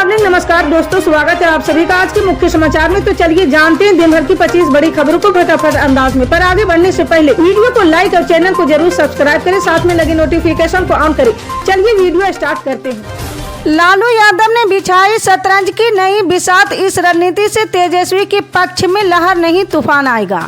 Morning. नमस्कार दोस्तों, स्वागत है आप सभी का आज के मुख्य समाचार में। तो चलिए जानते हैं दिन भर की 25 बड़ी खबरों को फटाफट अंदाज में। पर आगे बढ़ने से पहले वीडियो को लाइक और चैनल को जरूर सब्सक्राइब करें, साथ में लगे नोटिफिकेशन को ऑन करें। चलिए वीडियो स्टार्ट करते हैं। लालू यादव ने बिछाई शतरंज की नई बिसात, इस रणनीति से तेजस्वी के पक्ष में लहर नहीं तूफान आएगा।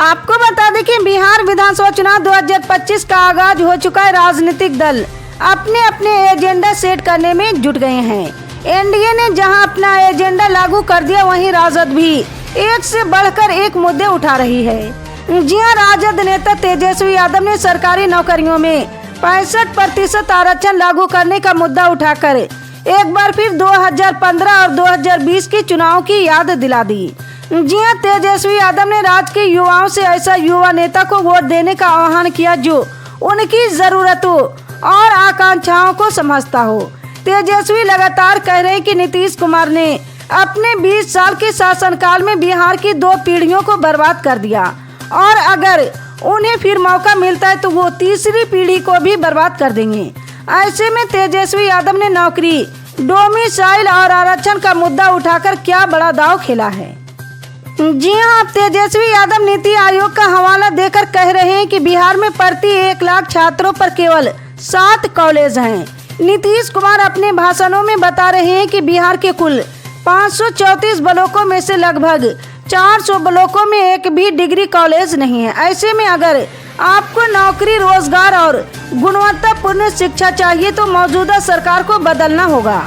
आपको बता दें कि बिहार विधानसभा चुनाव 2025 का आगाज हो चुका है। राजनीतिक दल अपने अपने एजेंडा सेट करने में जुट गए हैं। एनडीए ने जहां अपना एजेंडा लागू कर दिया, वहीं राजद भी एक से बढ़कर एक मुद्दे उठा रही है। जी हां, राजद नेता तेजस्वी यादव ने सरकारी नौकरियों में 65% आरक्षण लागू करने का मुद्दा उठाकर एक बार फिर 2015 और 2020 के चुनाव की याद दिला दी। जी हां, तेजस्वी यादव ने राज्य के युवाओं से ऐसा युवा नेता को वोट देने का आह्वान किया जो उनकी जरूरतों और आकांक्षाओं को समझता हो। तेजस्वी लगातार कह रहे हैं कि नीतीश कुमार ने अपने 20 साल के शासनकाल में बिहार की 2 पीढ़ियों को बर्बाद कर दिया और अगर उन्हें फिर मौका मिलता है तो वो तीसरी पीढ़ी को भी बर्बाद कर देंगे। ऐसे में तेजस्वी यादव ने नौकरी, डोमिसाइल और आरक्षण का मुद्दा उठाकर क्या बड़ा दांव खेला है। जी हां, तेजस्वी यादव नीति आयोग का हवाला देकर कह रहे हैं कि बिहार में प्रति 1 लाख छात्रों पर केवल 7 कॉलेज हैं। नीतीश कुमार अपने भाषणों में बता रहे हैं कि बिहार के कुल 534 ब्लॉकों में से लगभग 400 ब्लॉकों में एक भी डिग्री कॉलेज नहीं है। ऐसे में अगर आपको नौकरी, रोजगार और गुणवत्तापूर्ण शिक्षा चाहिए तो मौजूदा सरकार को बदलना होगा।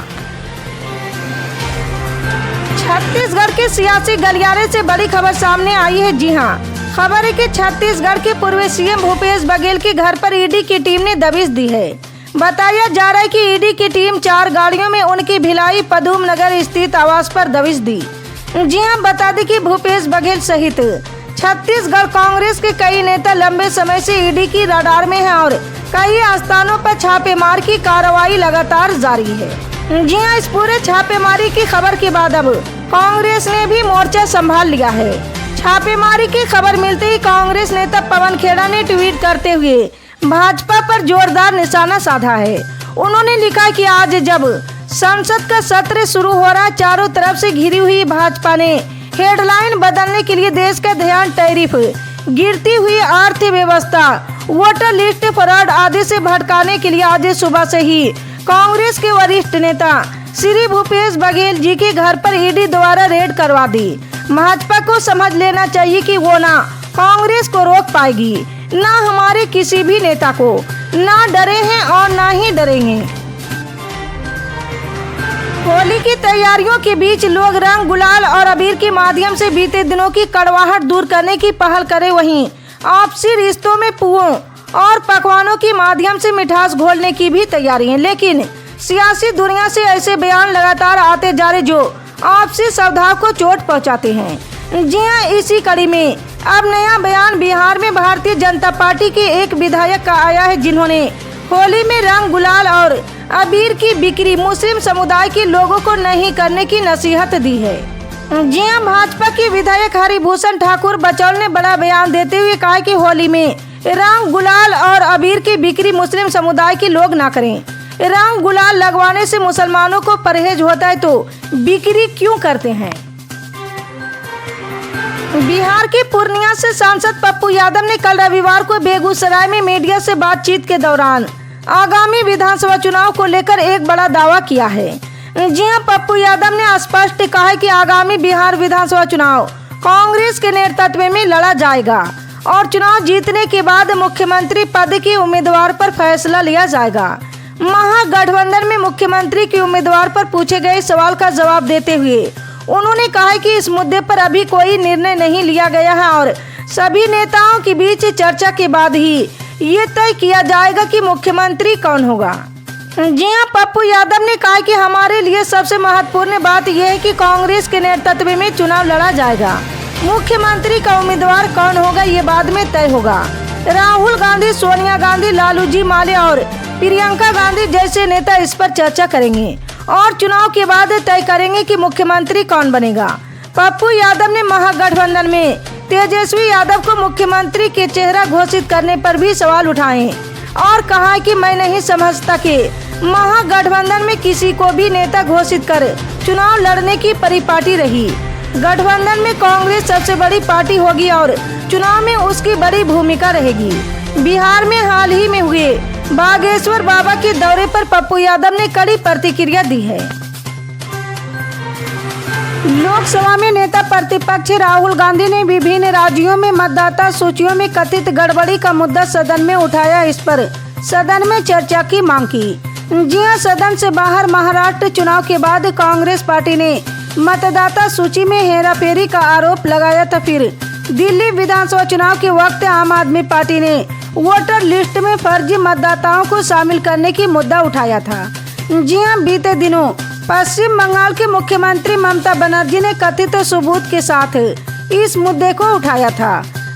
छत्तीसगढ़ के सियासी गलियारे से बड़ी खबर सामने आई है। जी हां, खबर है कि छत्तीसगढ़ के पूर्व सीएम भूपेश बघेल के घर पर ईडी की टीम ने दबिश दी है। बताया जा रहा है कि ईडी की टीम 4 गाड़ियों में उनकी भिलाई पदुम नगर स्थित आवास पर दबिश दी। जी हां, बता दें कि भूपेश बघेल सहित छत्तीसगढ़ कांग्रेस के कई नेता लंबे समय से ईडी की रडार में हैं और कई स्थानों पर छापेमार की कार्रवाई लगातार जारी है। जी हां, इस पूरे छापेमारी की खबर के बाद अब कांग्रेस ने भी मोर्चा संभाल लिया है। छापेमारी की खबर मिलते ही कांग्रेस नेता पवन खेड़ा ने ट्वीट करते हुए भाजपा पर जोरदार निशाना साधा है। उन्होंने लिखा कि आज जब संसद का सत्र शुरू हो रहा है, चारों तरफ से घिरी हुई भाजपा ने हेडलाइन बदलने के लिए देश का ध्यान टैरिफ, गिरती हुई अर्थव्यवस्था, वोटर लिस्ट फ्रॉड आदि से भटकाने के लिए आज सुबह से ही कांग्रेस के वरिष्ठ नेता श्री भूपेश बघेल जी के घर पर ईडी द्वारा रेड करवा दी। भाजपा को समझ लेना चाहिए कि वो ना कांग्रेस को रोक पाएगी, ना हमारे किसी भी नेता को, ना डरे हैं और ना ही डरेंगे। होली की तैयारियों के बीच लोग रंग, गुलाल और अबीर के माध्यम से बीते दिनों की कड़वाहट दूर करने की पहल करें, वहीं आपसी रिश्तों में पुओं और पकवानों के माध्यम से मिठास घोलने की भी तैयारी है। लेकिन सियासी दुनिया से ऐसे बयान लगातार आते जा रहे जो आपसी सद्भाव को चोट पहुंचाते हैं। जी हां, इसी कड़ी में अब नया बयान बिहार में भारतीय जनता पार्टी के एक विधायक का आया है, जिन्होंने होली में रंग, गुलाल और अबीर की बिक्री मुस्लिम समुदाय के लोगों को नहीं करने की नसीहत दी है। जी हां, भाजपा के विधायक हरिभूषण ठाकुर बचौल ने बड़ा बयान देते हुए कहा कि होली में रंग, गुलाल और अबीर की बिक्री मुस्लिम समुदाय के लोग ना करें। रंग गुलाल लगवाने से मुसलमानों को परहेज होता है तो बिक्री क्यों करते हैं। बिहार के पूर्णिया से सांसद पप्पू यादव ने कल रविवार को बेगूसराय में मीडिया से बातचीत के दौरान आगामी विधानसभा चुनाव को लेकर एक बड़ा दावा किया है। जी हां, पप्पू यादव ने स्पष्ट कहा है कि आगामी बिहार विधानसभा चुनाव कांग्रेस के नेतृत्व में लड़ा जाएगा और चुनाव जीतने के बाद मुख्यमंत्री पद के उम्मीदवार पर फैसला लिया जाएगा। महागठबंधन में मुख्यमंत्री के उम्मीदवार पर पूछे गए सवाल का जवाब देते हुए उन्होंने कहा कि इस मुद्दे पर अभी कोई निर्णय नहीं लिया गया है और सभी नेताओं के बीच चर्चा के बाद ही ये तय किया जाएगा कि मुख्यमंत्री कौन होगा। जी हां, पप्पू यादव ने कहा कि हमारे लिए सबसे महत्वपूर्ण बात यह है कि कांग्रेस के नेतृत्व में चुनाव लड़ा जाएगा। मुख्यमंत्री का उम्मीदवार कौन होगा ये बाद में तय होगा। राहुल गांधी, सोनिया गांधी, लालू जी माले और प्रियंका गांधी जैसे नेता इस पर चर्चा करेंगे और चुनाव के बाद तय करेंगे कि मुख्यमंत्री कौन बनेगा। पप्पू यादव ने महागठबंधन में तेजस्वी यादव को मुख्यमंत्री के चेहरा घोषित करने पर भी सवाल उठाए और कहा कि मैं नहीं समझता कि महागठबंधन में किसी को भी नेता घोषित कर चुनाव लड़ने की परिपाटी रही। गठबंधन में कांग्रेस सबसे बड़ी पार्टी होगी और चुनाव में उसकी बड़ी भूमिका रहेगी। बिहार में हाल ही में हुए बागेश्वर बाबा के दौरे पर पप्पू यादव ने कड़ी प्रतिक्रिया दी है। लोकसभा में नेता प्रतिपक्ष राहुल गांधी ने विभिन्न राज्यों में मतदाता सूचियों में कथित गड़बड़ी का मुद्दा सदन में उठाया। इस पर सदन में चर्चा की मांग की। जी हां, सदन से बाहर महाराष्ट्र चुनाव के बाद कांग्रेस पार्टी ने मतदाता सूची में हेराफेरी का आरोप लगाया था। फिर दिल्ली विधानसभा चुनाव के वक्त आम आदमी पार्टी ने वोटर लिस्ट में फर्जी मतदाताओं को शामिल करने की मुद्दा उठाया था। जी हां, बीते दिनों पश्चिम बंगाल के मुख्यमंत्री ममता बनर्जी ने कथित सबूत के साथ इस मुद्दे को उठाया था।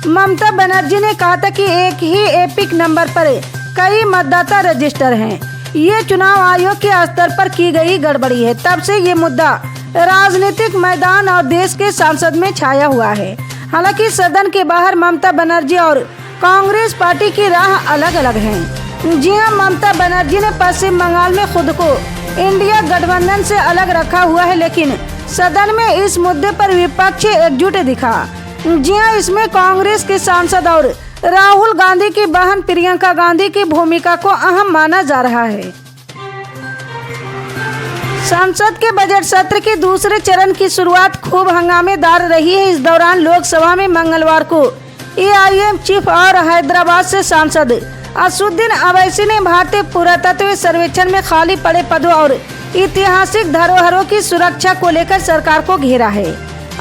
ममता बनर्जी ने कहा था कि एक ही एपिक नंबर पर कई मतदाता रजिस्टर हैं। ये चुनाव आयोग के स्तर पर की गई गड़बड़ी है। तब से ये मुद्दा राजनीतिक मैदान और देश के संसद में छाया हुआ है। हालांकि सदन के बाहर ममता बनर्जी और कांग्रेस पार्टी की राह अलग अलग हैं। जी हां, ममता बनर्जी ने पश्चिम बंगाल में खुद को इंडिया गठबंधन से अलग रखा हुआ है, लेकिन सदन में इस मुद्दे पर विपक्ष एकजुट दिखा। जी हां, इसमें कांग्रेस के सांसद और राहुल गांधी की बहन प्रियंका गांधी की भूमिका को अहम माना जा रहा है। संसद के बजट सत्र के दूसरे चरण की शुरुआत खूब हंगामेदार रही है। इस दौरान लोकसभा में मंगलवार को AIM चीफ और हैदराबाद से सांसद असुद्दीन अवैसी ने भारतीय पुरातत्व सर्वेक्षण में खाली पड़े पदों और ऐतिहासिक धरोहरों की सुरक्षा को लेकर सरकार को घेरा है।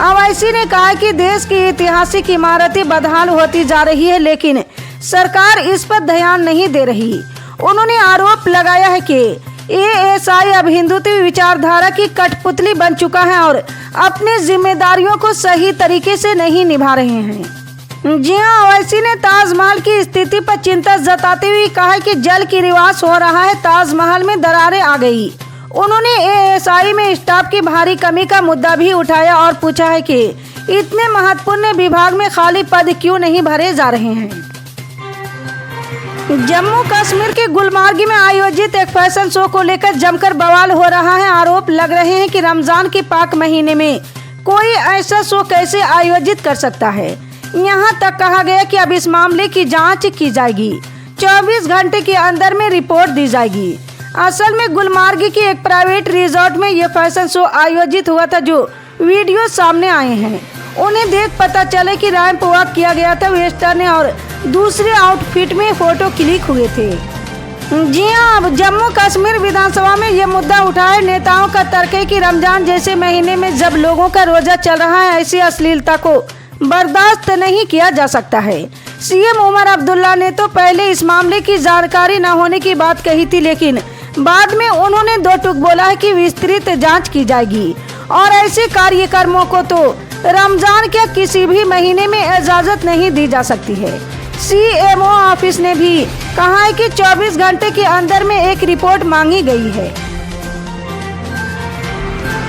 अवैसी ने कहा कि देश की ऐतिहासिक इमारतें बदहाल होती जा रही है, लेकिन सरकार इस पर ध्यान नहीं दे रही। उन्होंने आरोप लगाया है कि ASI अब हिंदुत्व विचारधारा की कठपुतली बन चुका है और अपनी जिम्मेदारियों को सही तरीके से नहीं निभा रहे हैं। जी हां, अवैसी ने ताजमहल की स्थिति पर चिंता जताते हुए कहा कि जल की रिवाज हो रहा है, ताजमहल में दरारें आ गई। उन्होंने ASI में स्टाफ की भारी कमी का मुद्दा भी उठाया और पूछा है कि इतने महत्वपूर्ण विभाग में खाली पद क्यों नहीं भरे जा रहे हैं। जम्मू कश्मीर के गुलमर्ग में आयोजित एक फैशन शो को लेकर जमकर बवाल हो रहा है। आरोप लग रहे हैं कि रमजान के पाक महीने में कोई ऐसा शो कैसे आयोजित कर सकता है। यहाँ तक कहा गया कि अब इस मामले की जांच की जाएगी, 24 घंटे के अंदर में रिपोर्ट दी जाएगी। असल में गुलमर्ग की एक प्राइवेट रिजॉर्ट में यह फैशन शो आयोजित हुआ था। जो वीडियो सामने आए हैं उन्हें देख पता चले कि रैंप वॉक किया गया था। वेस्टर्न और दूसरे आउटफिट में फोटो क्लिक हुए थे। जी हां, अब जम्मू कश्मीर विधानसभा में ये मुद्दा उठा है। नेताओं का तर्क है कि रमजान जैसे महीने में जब लोगों का रोजा चल रहा है, ऐसी अश्लीलता को बर्दाश्त नहीं किया जा सकता है। CM उमर अब्दुल्ला ने तो पहले इस मामले की जानकारी न होने की बात कही थी, लेकिन बाद में उन्होंने दो टूक बोला है कि विस्तृत जांच की जाएगी और ऐसे कार्यक्रमों को तो रमजान के किसी भी महीने में इजाजत नहीं दी जा सकती है। CMO ऑफिस ने भी कहा है कि 24 घंटे के अंदर में एक रिपोर्ट मांगी गई है।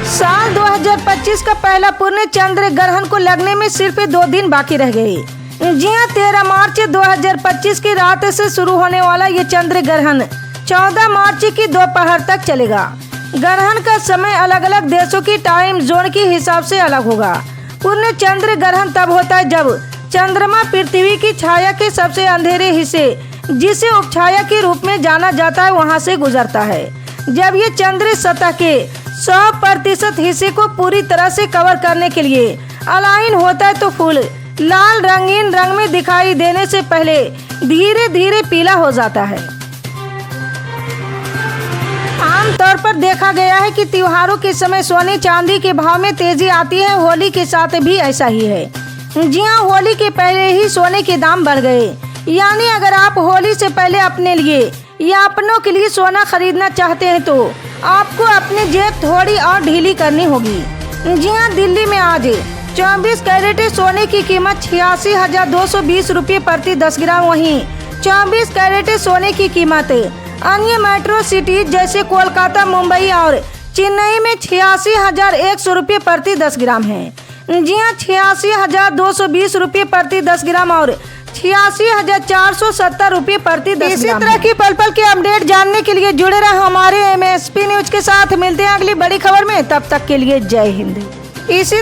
साल 2025 का पहला पूर्ण चंद्र ग्रहण को लगने में सिर्फ 2 दिन बाकी रह गए। जी हां, 13 मार्च 2025 की रात से शुरू होने वाला ये चंद्र ग्रहण 14 मार्च की दोपहर तक चलेगा। ग्रहण का समय अलग अलग देशों की टाइम जोन के हिसाब से अलग होगा। पूर्ण चंद्र ग्रहण तब होता है जब चंद्रमा पृथ्वी की छाया के सबसे अंधेरे हिस्से, जिसे उपछाया के रूप में जाना जाता है, वहां से गुजरता है। जब ये चंद्र सतह के 100% हिस्से को पूरी तरह से कवर करने के लिए अलाइन होता है तो फूल लाल रंगीन रंग में दिखाई देने से पहले धीरे धीरे पीला हो जाता है। आमतौर पर देखा गया है कि त्योहारों के समय सोने चांदी के भाव में तेजी आती है। होली के साथ भी ऐसा ही है। जी हां, होली के पहले ही सोने के दाम बढ़ गए। यानी अगर आप होली से पहले अपने लिए या अपनों के लिए सोना खरीदना चाहते हैं तो आपको अपनी जेब थोड़ी और ढीली करनी होगी। जी हां, दिल्ली में आज 24 कैरेट सोने की कीमत 86,220 रुपये प्रति 10 ग्राम। वहीं 24 कैरेट सोने की कीमत अन्य मेट्रो सिटीज जैसे कोलकाता, मुंबई और चेन्नई में 86,100 रुपये प्रति 10 ग्राम है। जी हां, 86,220 रुपये प्रति 10 ग्राम और 86,470 रुपये प्रति 10 इसी तरह की पल पल के अपडेट जानने के लिए जुड़े रहे हमारे MSP न्यूज के साथ। मिलते हैं अगली बड़ी खबर में, तब तक के लिए जय हिंद। इसी